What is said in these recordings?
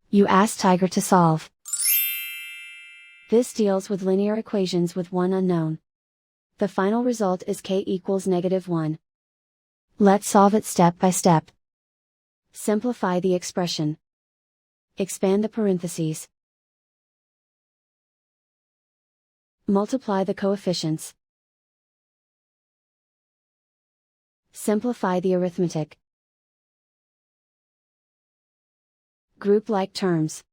You ask Tiger to solve. This deals with linear equations with one unknown. The final result is k equals -1. Let's solve it step by step. Simplify the expression. Expand the parentheses. Multiply the coefficients. Simplify the arithmetic. Group like terms.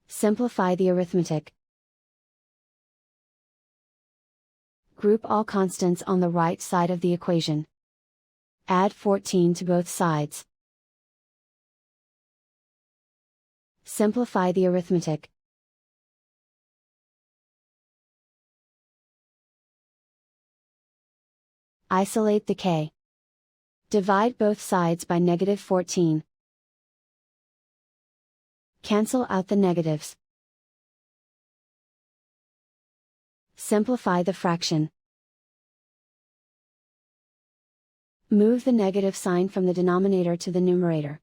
Simplify the arithmetic. Group all constants on the right side of the equation. Add 14 to both sides. Simplify the arithmetic. Isolate the k. Divide both sides by -14. Cancel out the negatives. Simplify the fraction. Move the negative sign from the denominator to the numerator.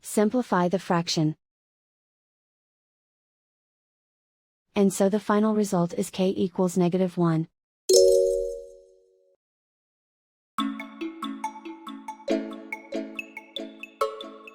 Simplify the fraction. And so the final result is k equals -1.